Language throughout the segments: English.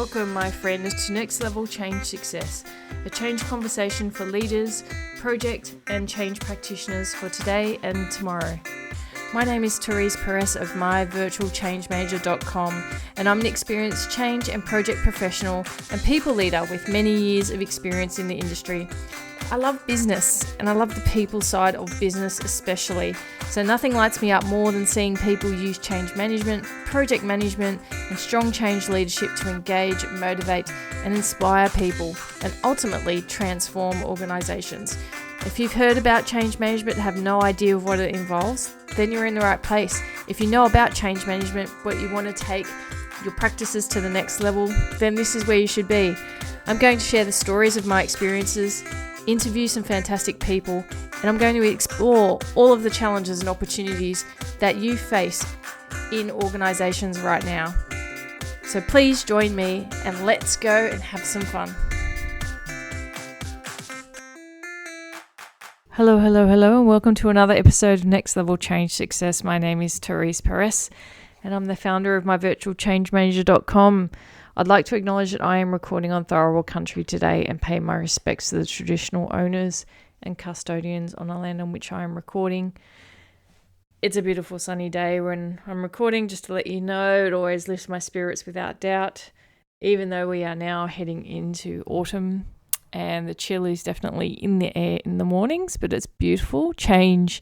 Welcome, my friends, to Next Level Change Success, a change conversation for leaders, project and change practitioners for today and tomorrow. My name is Therese Perez of myvirtualchangemanager.com, and I'm an experienced change and project professional and people leader with many years of experience in the industry. I love business, and I love the people side of business especially. So nothing lights me up more than seeing people use change management, project management, and strong change leadership to engage, motivate, and inspire people, and ultimately transform organizations. If you've heard about change management and have no idea of what it involves, then you're in the right place. If you know about change management, but you want to take your practices to the next level, then this is where you should be. I'm going to share the stories of my experiences, interview some fantastic people, and I'm going to explore all of the challenges and opportunities that you face in organizations right now. So please join me and let's go and have some fun. Hello, and welcome to another episode of Next Level Change Success. My name is Therese Perez, and I'm the founder of myvirtualchangemanager.com. I'd like to acknowledge that I am recording on Tharawal country today and pay my respects to the traditional owners and custodians on the land on which I am recording. It's a beautiful sunny day when I'm recording, just to let you know. It always lifts my spirits without doubt, even though we are now heading into autumn and the chill is definitely in the air in the mornings, but it's beautiful. Change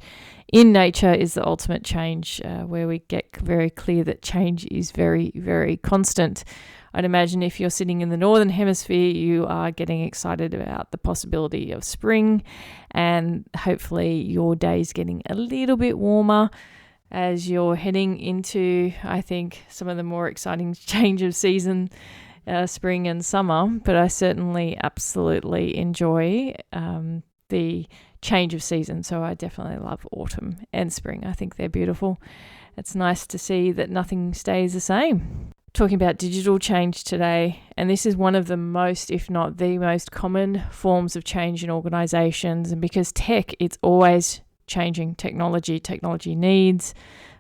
in nature is the ultimate change, where we get very clear that change is very, very constant. I'd imagine if you're sitting in the Northern Hemisphere, you are getting excited about the possibility of spring, and hopefully your day's getting a little bit warmer as you're heading into, I think, some of the more exciting change of season, spring and summer. But I certainly absolutely enjoy the change of season. So I definitely love autumn and spring. I think they're beautiful. It's nice to see that nothing stays the same. Talking about digital change today, and this is one of the most, if not the most common forms of change in organizations. And because tech, it's always changing. Technology needs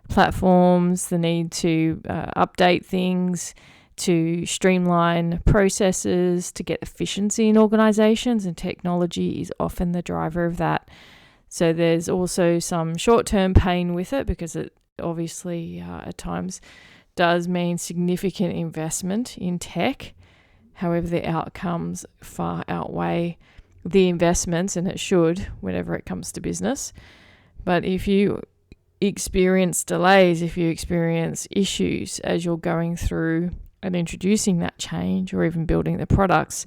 platforms, the need to update things, to streamline processes, to get efficiency in organizations, and technology is often the driver of that. So there's also some short-term pain with it, because it obviously at times does mean significant investment in tech. However, the outcomes far outweigh the investments, and it should whenever it comes to business. But if you experience delays, if you experience issues as you're going through and introducing that change or even building the products,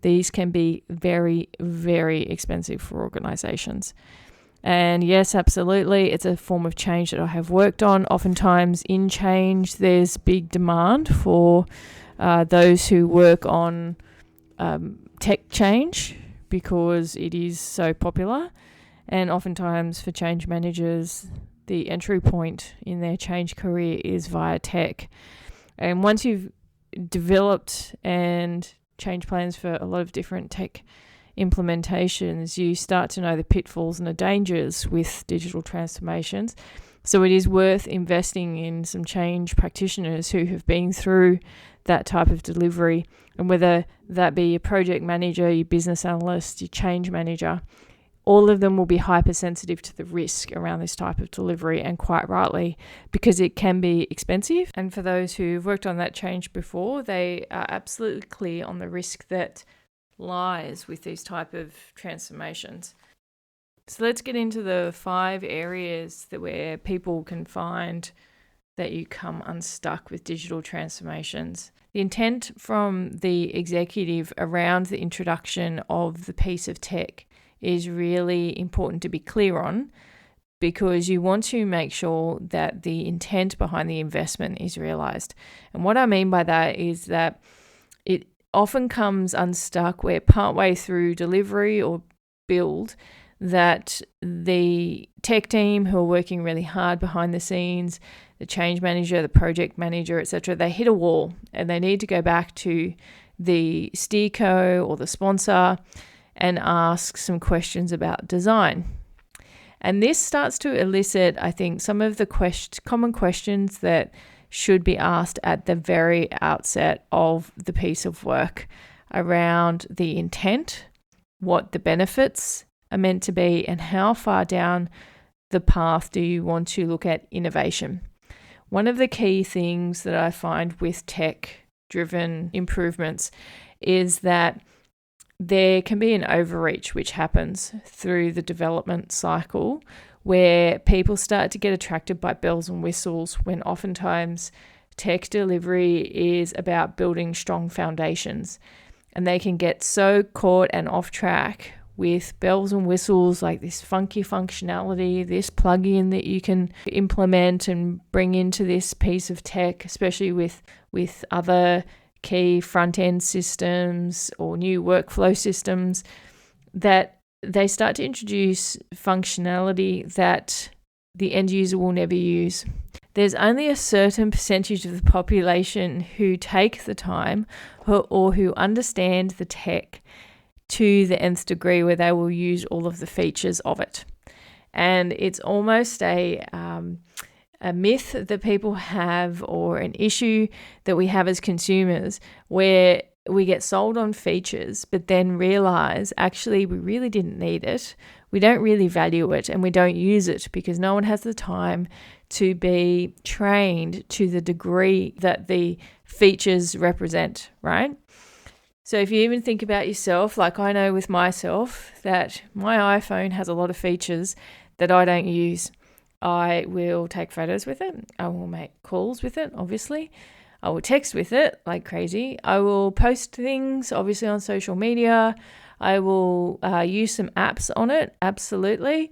these can be very, very expensive for organizations. And yes, absolutely, it's a form of change that I have worked on. Oftentimes in change, there's big demand for those who work on tech change, because it is so popular. And oftentimes for change managers, the entry point in their change career is via tech. And once you've developed and change plans for a lot of different tech implementations, you start to know the pitfalls and the dangers with digital transformations. So it is worth investing in some change practitioners who have been through that type of delivery, and whether that be your project manager, your business analyst, your change manager, all of them will be hypersensitive to the risk around this type of delivery, and quite rightly, because it can be expensive. And for those who've worked on that change before, they are absolutely clear on the risk that lies with these type of transformations. So let's get into the 5 areas where people can find that you come unstuck with digital transformations. The intent from the executive around the introduction of the piece of tech is really important to be clear on, because you want to make sure that the intent behind the investment is realized. And what I mean by that is that it often comes unstuck where partway through delivery or build, that the tech team who are working really hard behind the scenes, the change manager, the project manager, etc., they hit a wall and they need to go back to the steerco or the sponsor and ask some questions about design. And this starts to elicit, I think, some of the common questions that should be asked at the very outset of the piece of work around the intent, what the benefits are meant to be, and how far down the path do you want to look at innovation. One of the key things that I find with tech-driven improvements is that there can be an overreach which happens through the development cycle where people start to get attracted by bells and whistles when oftentimes tech delivery is about building strong foundations. And they can get so caught and off track with bells and whistles like this funky functionality, this plugin that you can implement and bring into this piece of tech, especially with other key front-end systems or new workflow systems, that they start to introduce functionality that the end user will never use. There's only a certain percentage of the population who take the time or who understand the tech to the nth degree where they will use all of the features of it. And it's almost a myth that people have, or an issue that we have as consumers, where we get sold on features but then realize actually we really didn't need it, we don't really value it, and we don't use it because no one has the time to be trained to the degree that the features represent, right? So if you even think about yourself, like I know with myself that my iPhone has a lot of features that I don't use. I will take photos with it. I will make calls with it, obviously. I will text with it like crazy. I will post things, obviously, on social media. I will use some apps on it, absolutely.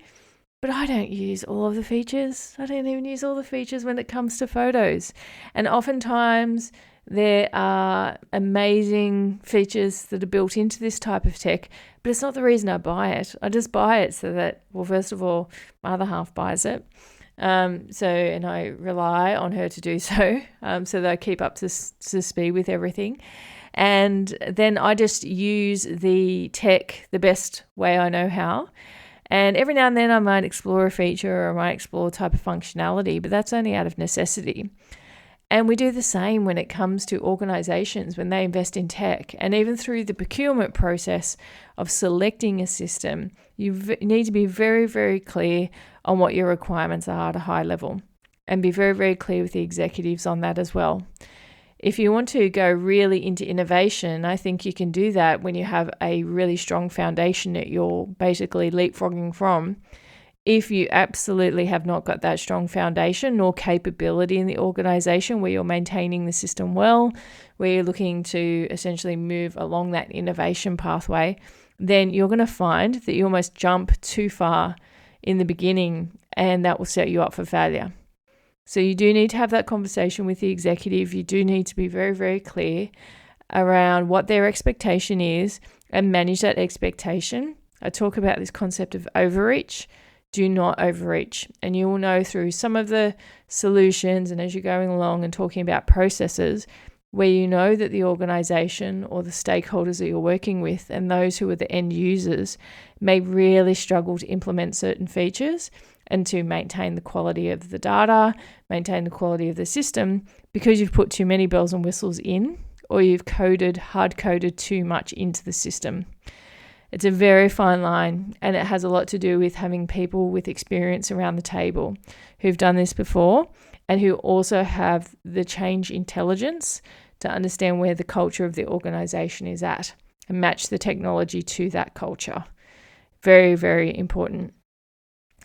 But I don't use all of the features. I don't even use all the features when it comes to photos. And oftentimes there are amazing features that are built into this type of tech, but it's not the reason I buy it. I just buy it so that, well, first of all, my other half buys it. And I rely on her to do so, so that I keep up to speed with everything. And then I just use the tech the best way I know how. And every now and then I might explore a feature or I might explore a type of functionality, but that's only out of necessity. And we do the same when it comes to organizations when they invest in tech. And even through the procurement process of selecting a system, you need to be very, very clear on what your requirements are at a high level, and be very, very clear with the executives on that as well. If you want to go really into innovation, I think you can do that when you have a really strong foundation that you're basically leapfrogging from. If you absolutely have not got that strong foundation nor capability in the organization where you're maintaining the system well, where you're looking to essentially move along that innovation pathway, then you're going to find that you almost jump too far in the beginning, and that will set you up for failure. So you do need to have that conversation with the executive. You do need to be very, very clear around what their expectation is and manage that expectation. I talk about this concept of overreach. Do not overreach. And you will know through some of the solutions and as you're going along and talking about processes where you know that the organization or the stakeholders that you're working with and those who are the end users may really struggle to implement certain features and to maintain the quality of the data, maintain the quality of the system, because you've put too many bells and whistles in, or you've hard-coded too much into the system. It's a very fine line, and it has a lot to do with having people with experience around the table who've done this before and who also have the change intelligence to understand where the culture of the organization is at and match the technology to that culture. Very, very important.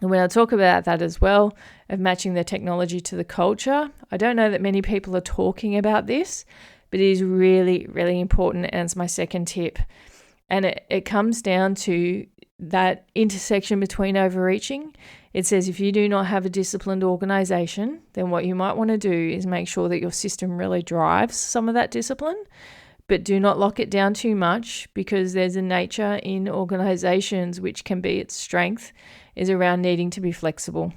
And when I talk about that as well, of matching the technology to the culture, I don't know that many people are talking about this, but it is really, really important, and it's my second tip. And it comes down to that intersection between overreaching. It says if you do not have a disciplined organization, then what you might want to do is make sure that your system really drives some of that discipline, but do not lock it down too much, because there's a nature in organizations which can be its strength is around needing to be flexible.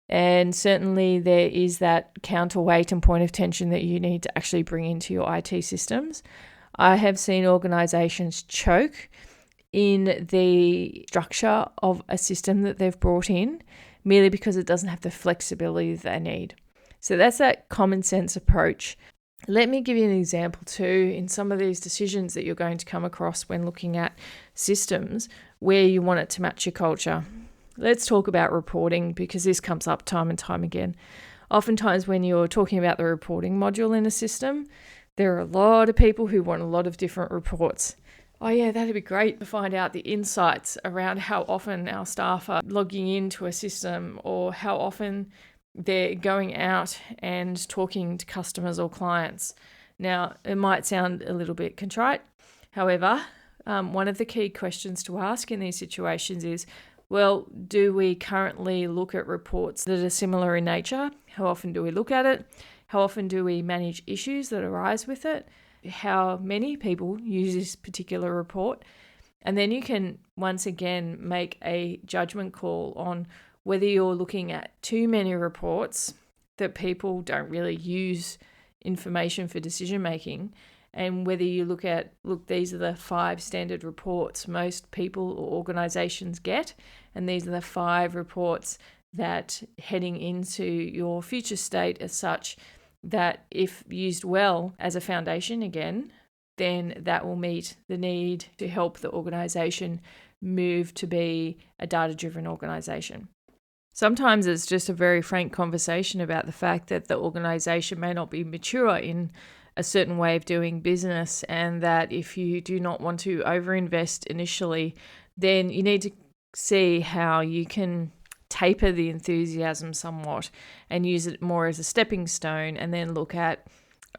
And certainly there is that counterweight and point of tension that you need to actually bring into your IT systems. I have seen organizations choke in the structure of a system that they've brought in merely because it doesn't have the flexibility that they need. So that's that common sense approach. Let me give you an example too in some of these decisions that you're going to come across when looking at systems where you want it to match your culture. Let's talk about reporting, because this comes up time and time again. Oftentimes when you're talking about the reporting module in a system, there are a lot of people who want a lot of different reports. Oh yeah, that'd be great to find out the insights around how often our staff are logging into a system, or how often they're going out and talking to customers or clients. Now, it might sound a little bit contrite. However, one of the key questions to ask in these situations is, well, do we currently look at reports that are similar in nature? How often do we look at it? How often do we manage issues that arise with it? How many people use this particular report? And then you can once again make a judgment call on whether you're looking at too many reports that people don't really use information for decision making, and whether you look, these are the 5 standard reports most people or organizations get, and these are the 5 reports that heading into your future state as such that if used well as a foundation again, then that will meet the need to help the organization move to be a data-driven organization. Sometimes it's just a very frank conversation about the fact that the organization may not be mature in a certain way of doing business, and that if you do not want to overinvest initially, then you need to see how you can taper the enthusiasm somewhat and use it more as a stepping stone, and then look at,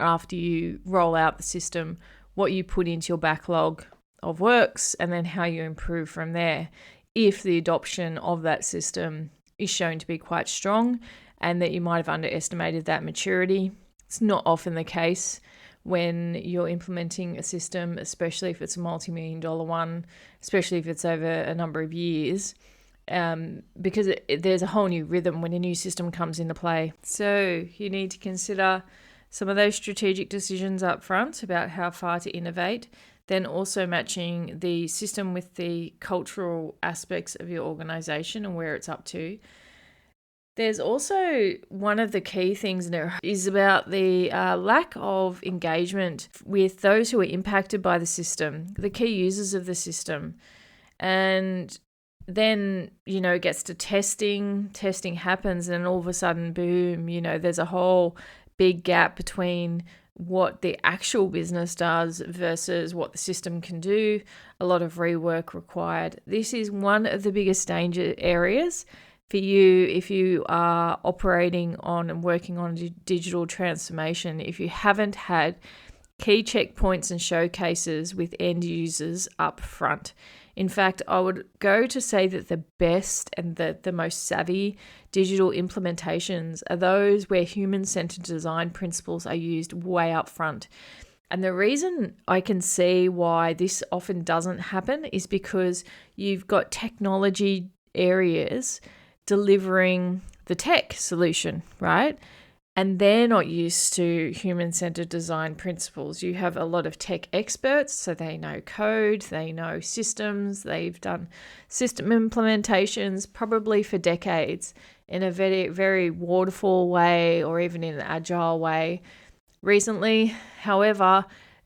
after you roll out the system, what you put into your backlog of works, and then how you improve from there if the adoption of that system is shown to be quite strong and that you might have underestimated that maturity. It's not often the case when you're implementing a system, especially if it's a multi-million-dollar one, especially if it's over a number of years, because there's a whole new rhythm when a new system comes into play. So you need to consider some of those strategic decisions up front about how far to innovate, then also matching the system with the cultural aspects of your organization and where it's up to. There's also one of the key things there is about the lack of engagement with those who are impacted by the system, the key users of the system. And then, it gets to testing happens, and all of a sudden, boom, there's a whole big gap between what the actual business does versus what the system can do. A lot of rework required. This is one of the biggest danger areas for you if you are operating on and working on digital transformation. If you haven't had key checkpoints and showcases with end users up front. In fact, I would go to say that the best and the most savvy digital implementations are those where human-centered design principles are used way up front. And the reason I can see why this often doesn't happen is because you've got technology areas delivering the tech solution, right? And they're not used to human-centered design principles. You have a lot of tech experts, so they know code, they know systems, they've done system implementations probably for decades in a very, very waterfall way or even in an agile way. Recently, however,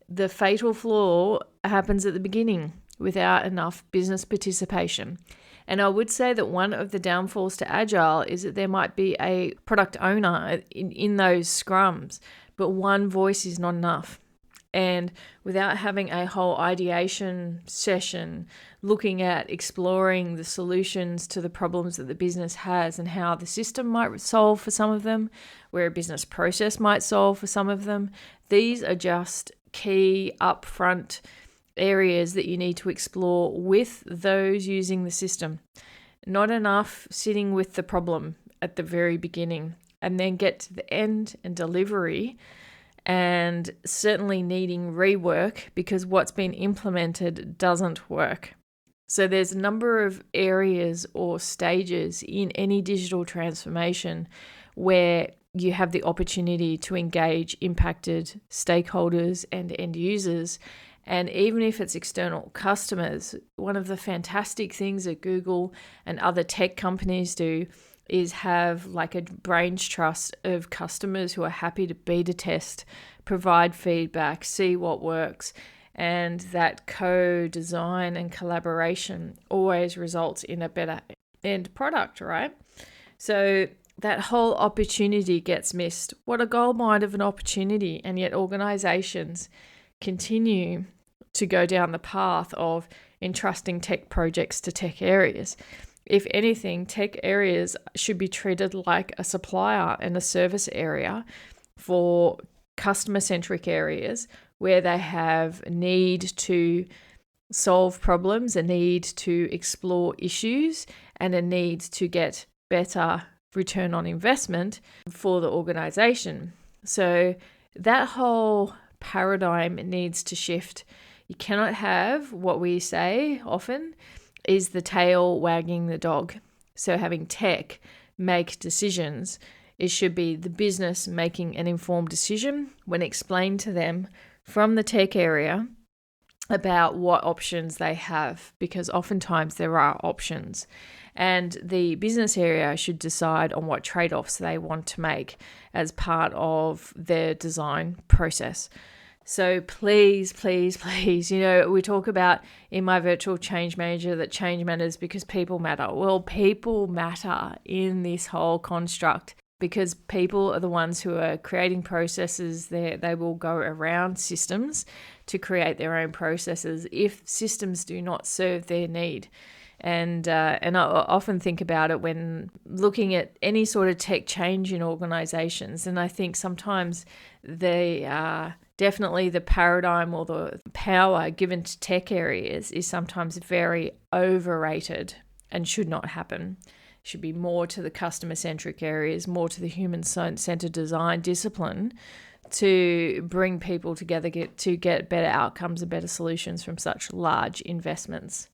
the fatal flaw happens at the beginning without enough business participation. And I would say that one of the downfalls to Agile is that there might be a product owner in those scrums, but one voice is not enough. And without having a whole ideation session looking at exploring the solutions to the problems that the business has and how the system might solve for some of them, where a business process might solve for some of them, these are just key upfront areas that you need to explore with those using the system. Not enough sitting with the problem at the very beginning and then get to the end and delivery and certainly needing rework because what's been implemented doesn't work. So there's a number of areas or stages in any digital transformation where you have the opportunity to engage impacted stakeholders and end users. And even if it's external customers, one of the fantastic things that Google and other tech companies do is have like a brain's trust of customers who are happy to beta test, provide feedback, see what works. And that co-design and collaboration always results in a better end product, right? So that whole opportunity gets missed. What a goldmine of an opportunity. And yet organizations continue to go down the path of entrusting tech projects to tech areas. If anything, tech areas should be treated like a supplier and a service area for customer-centric areas where they have need to solve problems, a need to explore issues, and a need to get better return on investment for the organization. So that whole paradigm needs to shift. You cannot have what we say often is the tail wagging the dog. So having tech make decisions, it should be the business making an informed decision when explained to them from the tech area about what options they have, because oftentimes there are options. And the business area should decide on what trade-offs they want to make as part of their design process. So please, please, please, we talk about in my virtual change manager that change matters because people matter. Well, people matter in this whole construct because people are the ones who are creating processes. They will go around systems to create their own processes if systems do not serve their need. And I often think about it when looking at any sort of tech change in organizations. And I think sometimes they are definitely the paradigm or the power given to tech areas is sometimes very overrated and should not happen. It should be more to the customer-centric areas, more to the human-centered design discipline to bring people together to get better outcomes and better solutions from such large investments.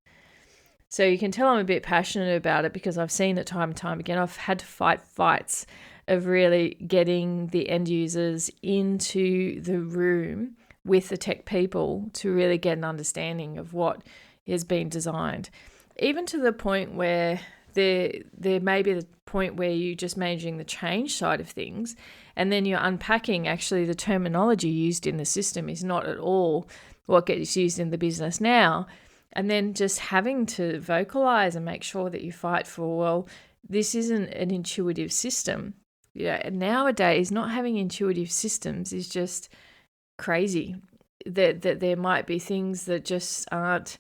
So you can tell I'm a bit passionate about it because I've seen it time and time again. I've had to fight fights of really getting the end users into the room with the tech people to really get an understanding of what has been designed. Even to the point where there may be the point where you're just managing the change side of things and then you're unpacking actually the terminology used in the system is not at all what gets used in the business now. And then just having to vocalize and make sure that you fight for, well, this isn't an intuitive system. Nowadays, not having intuitive systems is just crazy. That there might be things that just aren't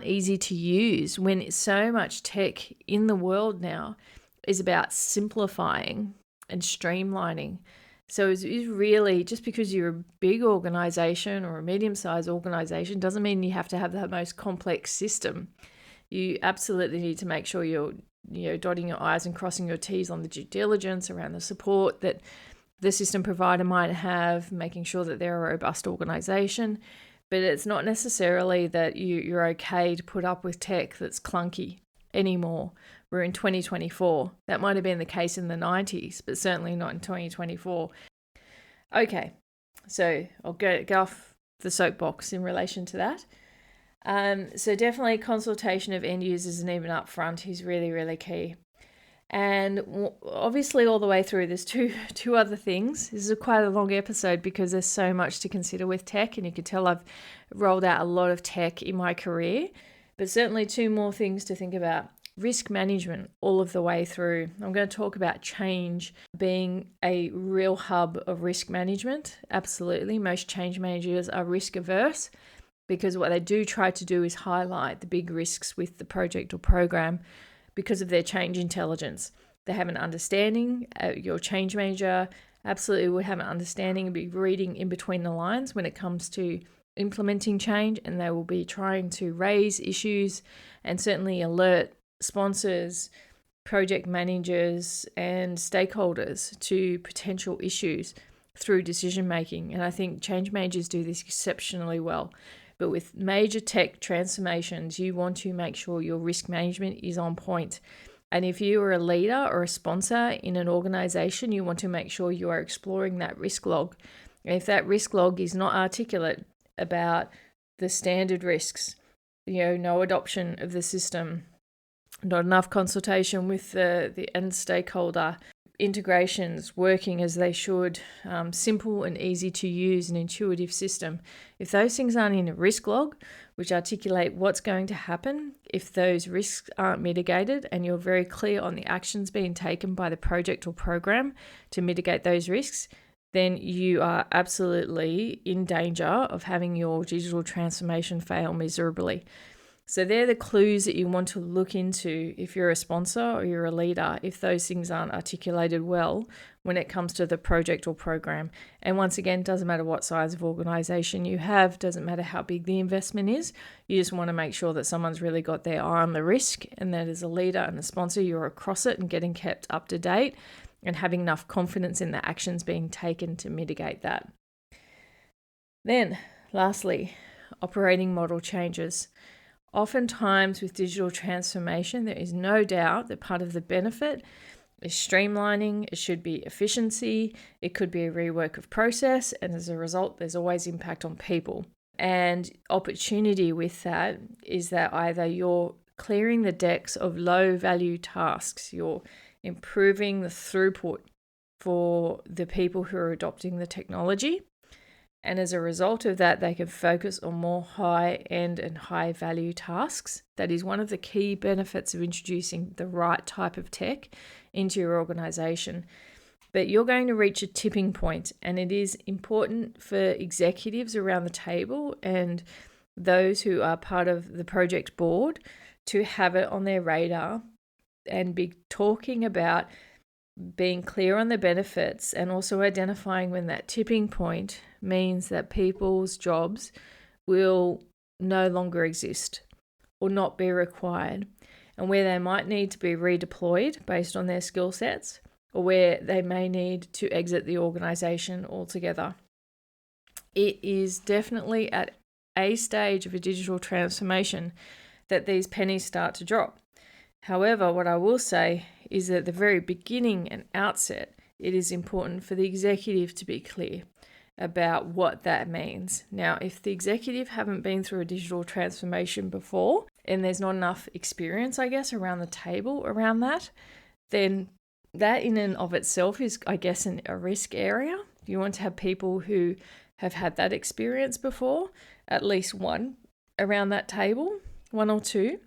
easy to use when so much tech in the world now is about simplifying and streamlining. So it's really, just because you're a big organization or a medium-sized organization doesn't mean you have to have the most complex system. You absolutely need to make sure you're dotting your I's and crossing your T's on the due diligence around the support that the system provider might have, making sure that they're a robust organization. But it's not necessarily that you're okay to put up with tech that's clunky anymore. We're in 2024. That might have been the case in the 90s, but certainly not in 2024. Okay, so I'll go off the soapbox in relation to that. So definitely consultation of end users and even upfront is really, really key. And obviously all the way through, there's two other things. This is quite a long episode because there's so much to consider with tech, and you can tell I've rolled out a lot of tech in my career, but certainly two more things to think about. Risk management all of the way through. I'm going to talk about change being a real hub of risk management. Absolutely. Most change managers are risk averse because what they do try to do is highlight the big risks with the project or program because of their change intelligence. They have an understanding. Your change manager absolutely would have an understanding and be reading in between the lines when it comes to implementing change, and they will be trying to raise issues and certainly alert sponsors, project managers, and stakeholders to potential issues through decision making. And I think change managers do this exceptionally well. But with major tech transformations, you want to make sure your risk management is on point. And if you are a leader or a sponsor in an organization, you want to make sure you are exploring that risk log. And if that risk log is not articulate about the standard risks, no adoption of the system, not enough consultation with the end stakeholder, integrations working as they should, simple and easy to use and intuitive system. If those things aren't in a risk log, which articulate what's going to happen, if those risks aren't mitigated and you're very clear on the actions being taken by the project or program to mitigate those risks, then you are absolutely in danger of having your digital transformation fail miserably. So they're the clues that you want to look into if you're a sponsor or you're a leader, if those things aren't articulated well when it comes to the project or program. And once again, doesn't matter what size of organization you have, doesn't matter how big the investment is, you just want to make sure that someone's really got their eye on the risk, and that as a leader and a sponsor, you're across it and getting kept up to date and having enough confidence in the actions being taken to mitigate that. Then, lastly, operating model changes. Oftentimes with digital transformation, there is no doubt that part of the benefit is streamlining. It should be efficiency. It could be a rework of process. And as a result, there's always impact on people. And opportunity with that is that either you're clearing the decks of low value tasks, you're improving the throughput for the people who are adopting the technology. And as a result of that, they can focus on more high-end and high-value tasks. That is one of the key benefits of introducing the right type of tech into your organization. But you're going to reach a tipping point, and it is important for executives around the table and those who are part of the project board to have it on their radar and be talking about being clear on the benefits, and also identifying when that tipping point means that people's jobs will no longer exist or not be required, and where they might need to be redeployed based on their skill sets, or where they may need to exit the organization altogether. It is definitely at a stage of a digital transformation that these pennies start to drop. However, what I will say is that at the very beginning and outset, it is important for the executive to be clear about what that means. Now, if the executive haven't been through a digital transformation before, and there's not enough experience, I guess, around the table around that, then that in and of itself is, I guess, a risk area. You want to have people who have had that experience before, at least one around that table, one or two.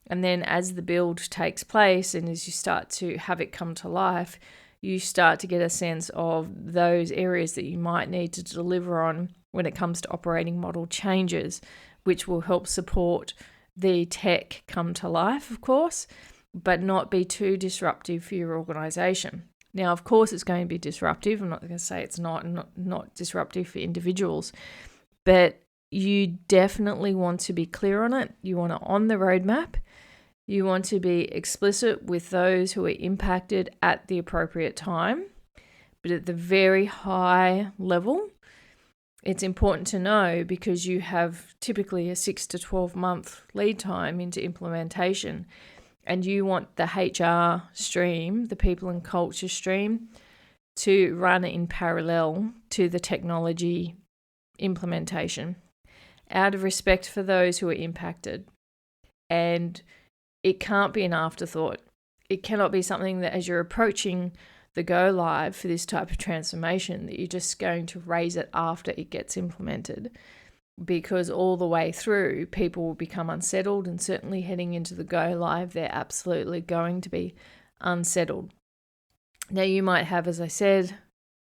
And then as the build takes place and as you start to have it come to life, you start to get a sense of those areas that you might need to deliver on when it comes to operating model changes, which will help support the tech come to life, of course, but not be too disruptive for your organization. Now, of course, it's going to be disruptive. I'm not going to say it's not disruptive for individuals, but you definitely want to be clear on it. You want it on the roadmap. You want to be explicit with those who are impacted at the appropriate time. But at the very high level, it's important to know, because you have typically a 6 to 12 month lead time into implementation, and you want the HR stream, the people and culture stream, to run in parallel to the technology implementation out of respect for those who are impacted. And it can't be an afterthought. It cannot be something that as you're approaching the go live for this type of transformation, that you're just going to raise it after it gets implemented, because all the way through people will become unsettled, and certainly heading into the go live, they're absolutely going to be unsettled. Now, you might have, as I said,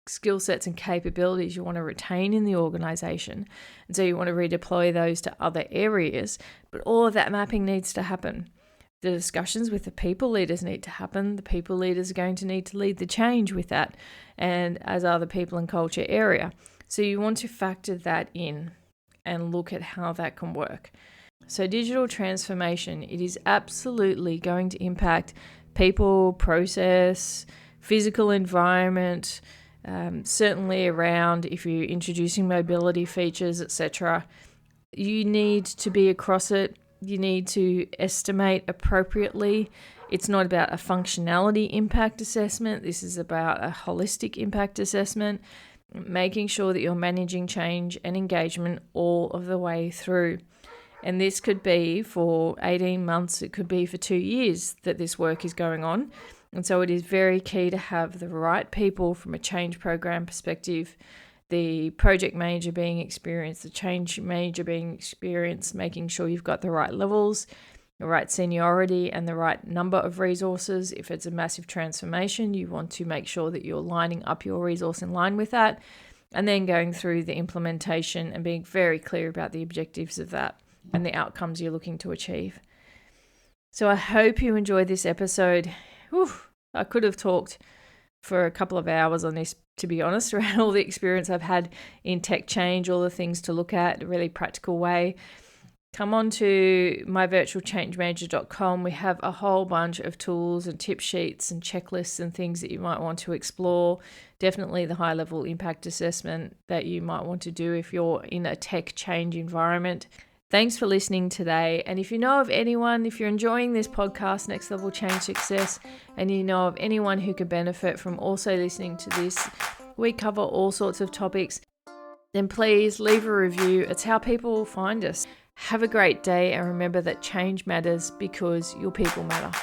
skill sets and capabilities you want to retain in the organization, and so you want to redeploy those to other areas, but all of that mapping needs to happen. The discussions with the people leaders need to happen. The people leaders are going to need to lead the change with that, and as are the people and culture area. So you want to factor that in and look at how that can work. So digital transformation, it is absolutely going to impact people, process, physical environment, certainly around if you're introducing mobility features, etc. You need to be across it. You need to estimate appropriately. It's not about a functionality impact assessment. This is about a holistic impact assessment, making sure that you're managing change and engagement all of the way through. And this could be for 18 months, it could be for 2 years that this work is going on. And so it is very key to have the right people from a change program perspective, the project manager being experienced, the change manager being experienced, making sure you've got the right levels, the right seniority, and the right number of resources. If it's a massive transformation, you want to make sure that you're lining up your resource in line with that, and then going through the implementation and being very clear about the objectives of that and the outcomes you're looking to achieve. So I hope you enjoyed this episode. Whew, I could have talked for a couple of hours on this, to be honest, around all the experience I've had in tech change, all the things to look at, a really practical way. Come on to myvirtualchangemanager.com. We have a whole bunch of tools and tip sheets and checklists and things that you might want to explore. Definitely the high-level impact assessment that you might want to do if you're in a tech change environment. Thanks for listening today. And if you know of anyone, if you're enjoying this podcast, Next Level Change Success, and you know of anyone who could benefit from also listening to this, we cover all sorts of topics, then please leave a review. It's how people find us. Have a great day, and remember that change matters because your people matter.